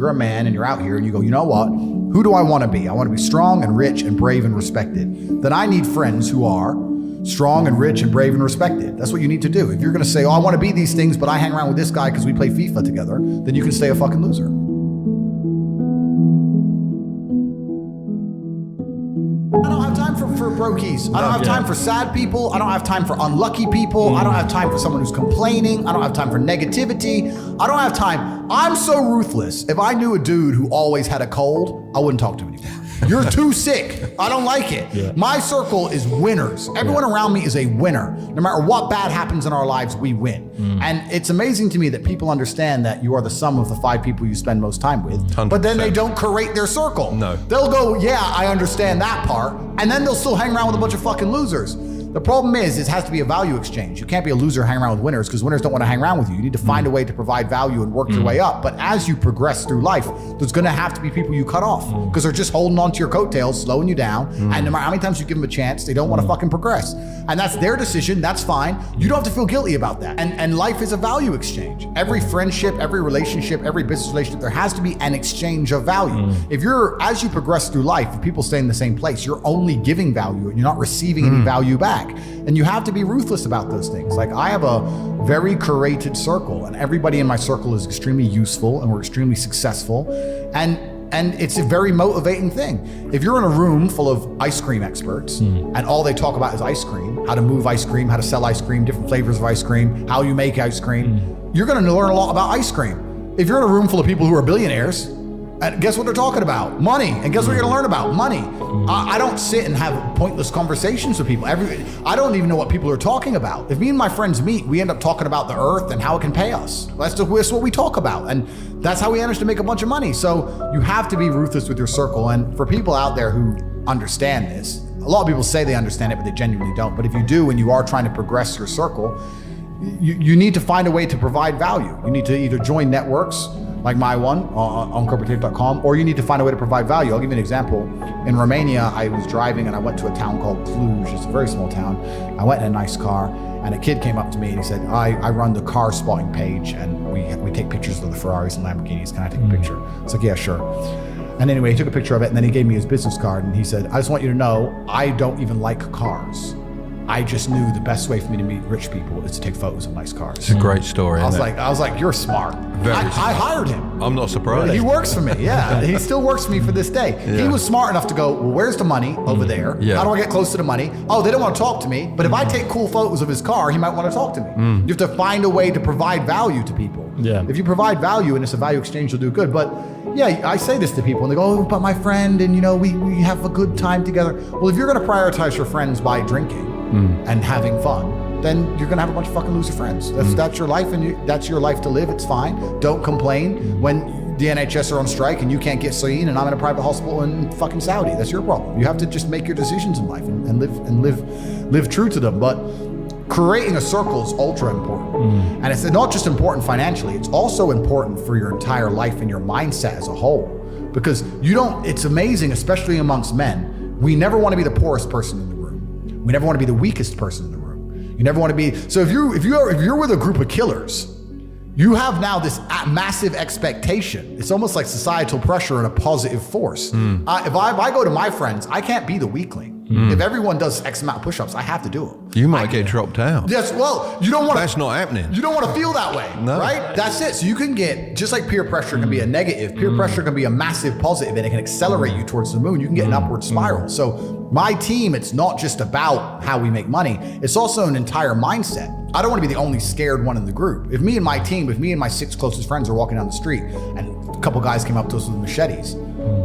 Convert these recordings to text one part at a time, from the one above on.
you're a man and you're out here and you go, you know what? Who do I want to be? I want to be strong and rich and brave and respected. Then I need friends who are strong and rich and brave and respected. That's what you need to do. If you're going to say, oh, I want to be these things, but I hang around with this guy because we play FIFA together, then you can stay a fucking loser. I don't have time for brokies. I don't have time for sad people. I don't have time for unlucky people. I don't have time for someone who's complaining. I don't have time for negativity. I don't have time. I'm so ruthless. If I knew a dude who always had a cold, I wouldn't talk to him anymore. You're too sick. I don't like it. Yeah. My circle is winners. Everyone around me is a winner. No matter what bad happens in our lives, we win. And it's amazing to me that people understand that you are the sum of the 5 people you spend most time with, 100%. But then they don't curate their circle. No. They'll go, yeah, I understand that part. And then they'll still hang around with a bunch of fucking losers. The problem is, it has to be a value exchange. You can't be a loser hanging around with winners because winners don't want to hang around with you. You need to find a way to provide value and work your way up. But as you progress through life, there's going to have to be people you cut off because they're just holding on to your coattails, slowing you down. And no matter how many times you give them a chance, they don't want to fucking progress. And that's their decision. That's fine. You don't have to feel guilty about that. And life is a value exchange. Every friendship, every relationship, every business relationship, there has to be an exchange of value. If as you progress through life, if people stay in the same place, you're only giving value and you're not receiving any value back. And you have to be ruthless about those things. Like, I have a very curated circle and everybody in my circle is extremely useful and we're extremely successful. And it's a very motivating thing. If you're in a room full of ice cream experts and all they talk about is ice cream, how to move ice cream, how to sell ice cream, different flavors of ice cream, how you make ice cream, you're gonna learn a lot about ice cream. If you're in a room full of people who are billionaires, and guess what they're talking about? Money. And guess what you're gonna learn about? Money. I don't sit and have pointless conversations with people. I don't even know what people are talking about. If me and my friends meet, we end up talking about the earth and how it can pay us. That's what we talk about. And that's how we manage to make a bunch of money. So you have to be ruthless with your circle. And for people out there who understand this, a lot of people say they understand it, but they genuinely don't. But if you do and you are trying to progress your circle, you need to find a way to provide value. You need to either join networks like my one on corporative.com, or you need to find a way to provide value. I'll give you an example. In Romania, I was driving and I went to a town called Cluj. It's a very small town. I went in a nice car and a kid came up to me and he said, I run the car spotting page and we take pictures of the Ferraris and Lamborghinis. Can I take a picture? I was like, yeah, sure. And anyway, he took a picture of it and then he gave me his business card and he said, I just want you to know, I don't even like cars. I just knew the best way for me to meet rich people is to take photos of nice cars. It's a great story. I was like, you're smart. I hired him. I'm not surprised. He works for me. Yeah, he still works for me for this day. Yeah. He was smart enough to go, well, where's the money over there? Yeah. How do I get close to the money? Oh, they don't want to talk to me. But if I take cool photos of his car, he might want to talk to me. You have to find a way to provide value to people. Yeah. If you provide value and it's a value exchange, you'll do good. But yeah, I say this to people and they go, oh, but my friend, and we have a good time together. Well, if you're going to prioritize your friends by drinking and having fun, then you're gonna have a bunch of fucking loser friends. That's your life, and that's your life to live. It's fine. Don't complain when the NHS are on strike and you can't get seen, and I'm in a private hospital in fucking Saudi. That's your problem. You have to just make your decisions in life and live true to them. But creating a circle is ultra important, and it's not just important financially. It's also important for your entire life and your mindset as a whole, because it's amazing, especially amongst men. We never want to be the poorest person in the room. We never want to be the weakest person in the room. You never want to be. So if you're with a group of killers, you have now this massive expectation. It's almost like societal pressure and a positive force. If I go to my friends, I can't be the weakling. If everyone does X amount of push-ups, I have to do them. You might get dropped out. Yes, well, you don't want to. That's not happening. You don't want to feel that way, right? That's it. So you can get, just like peer pressure can be a negative, peer pressure can be a massive positive, and it can accelerate you towards the moon. You can get an upward spiral. So my team, it's not just about how we make money. It's also an entire mindset. I don't want to be the only scared one in the group. If me and my 6 closest friends are walking down the street and a couple guys came up to us with machetes,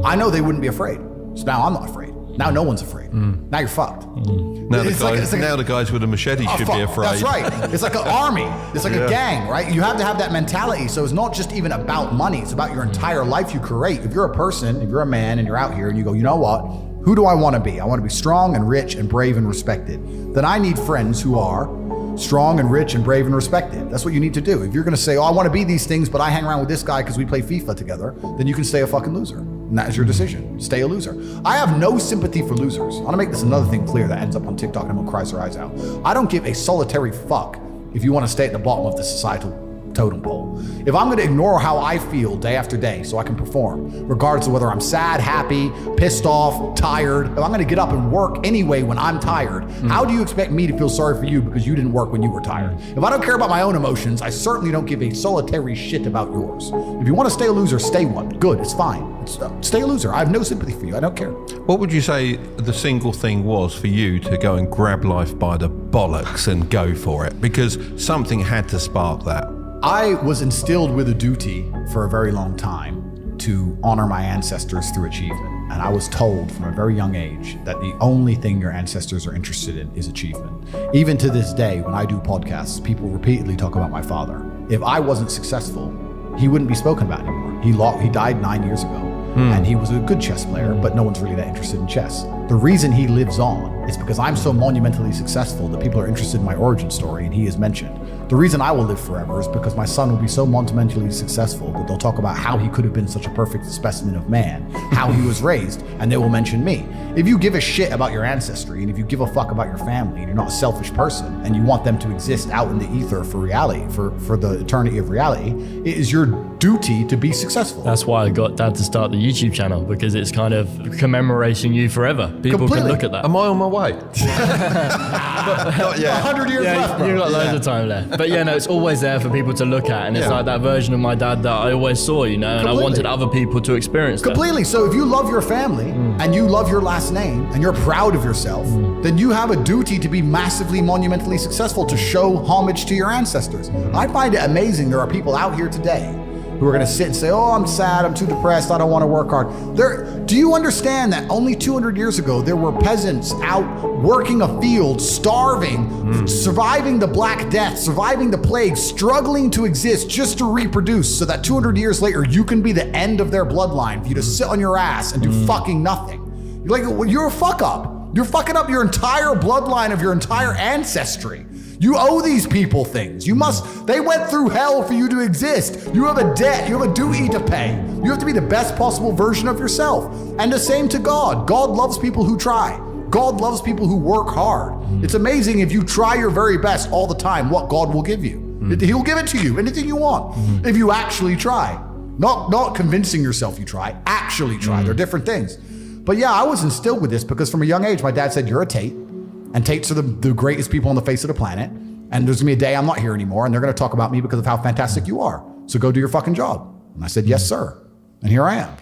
I know they wouldn't be afraid. So now I'm not afraid. Now no one's afraid. Now you're fucked. Now the guys with a machete should be afraid. That's right. It's like an army. It's like a gang, right? You have to have that mentality. So it's not just even about money. It's about your entire life you create. If you're a person, if you're a man and you're out here and you go, you know what? Who do I want to be? I want to be strong and rich and brave and respected. Then I need friends who are strong and rich and brave and respected. That's what you need to do. If you're going to say, oh, I want to be these things, but I hang around with this guy because we play FIFA together, then you can stay a fucking loser. And that is your decision. Stay a loser. I have no sympathy for losers. I want to make this another thing clear that ends up on TikTok and everyone cries their eyes out. I don't give a solitary fuck if you want to stay at the bottom of the societal totem pole. If I'm going to ignore how I feel day after day so I can perform, regardless of whether I'm sad, happy, pissed off, tired, if I'm going to get up and work anyway when I'm tired, how do you expect me to feel sorry for you because you didn't work when you were tired? If I don't care about my own emotions, I certainly don't give a solitary shit about yours. If you want to stay a loser, stay one. Good, it's fine. Stay a loser. I have no sympathy for you. I don't care. What would you say the single thing was for you to go and grab life by the bollocks and go for it? Because something had to spark that. I was instilled with a duty for a very long time to honor my ancestors through achievement. And I was told from a very young age that the only thing your ancestors are interested in is achievement. Even to this day, when I do podcasts, people repeatedly talk about my father. If I wasn't successful, he wouldn't be spoken about anymore. He died 9 years ago. And he was a good chess player, but no one's really that interested in chess. The reason he lives on is because I'm so monumentally successful that people are interested in my origin story, and he is mentioned. The reason I will live forever is because my son will be so monumentally successful that they'll talk about how he could have been such a perfect specimen of man, how he was raised, and they will mention me. If you give a shit about your ancestry, and if you give a fuck about your family, and you're not a selfish person, and you want them to exist out in the ether for reality, for the eternity of reality, it is your duty to be successful. That's why I got Dad to start the YouTube channel, because it's kind of commemorating you forever. People Completely. can look at that. Am I on my way? Not yet. 100 years left, bro. You've got loads of time left. But yeah, no, it's always there for people to look at, and it's like that version of my dad that I always saw, you know, and Completely. I wanted other people to experience that. Completely. So if you love your family and you love your last name and you're proud of yourself, then you have a duty to be massively monumentally successful, to show homage to your ancestors. I find it amazing there are people out here today who are going to sit and say, oh, I'm sad, I'm too depressed, I don't want to work hard. Do you understand that only 200 years ago, there were peasants out working a field, starving, surviving the Black Death, surviving the plague, struggling to exist just to reproduce, so that 200 years later, you can be the end of their bloodline for you to sit on your ass and do fucking nothing. You're like, well, you're a fuck up. You're fucking up your entire bloodline of your entire ancestry. You owe these people things. They went through hell for you to exist. You have a debt, you have a duty to pay. You have to be the best possible version of yourself. And the same to God. God loves people who try. God loves people who work hard. It's amazing if you try your very best all the time, what God will give you. He'll give it to you, anything you want, if you actually try. Not convincing yourself you try, actually try. They're different things. But yeah, I was instilled with this because from a young age, my dad said, you're a Tate. And Tates are the greatest people on the face of the planet. And there's gonna be a day I'm not here anymore, and they're gonna talk about me because of how fantastic you are. So go do your fucking job. And I said, yes, sir. And here I am.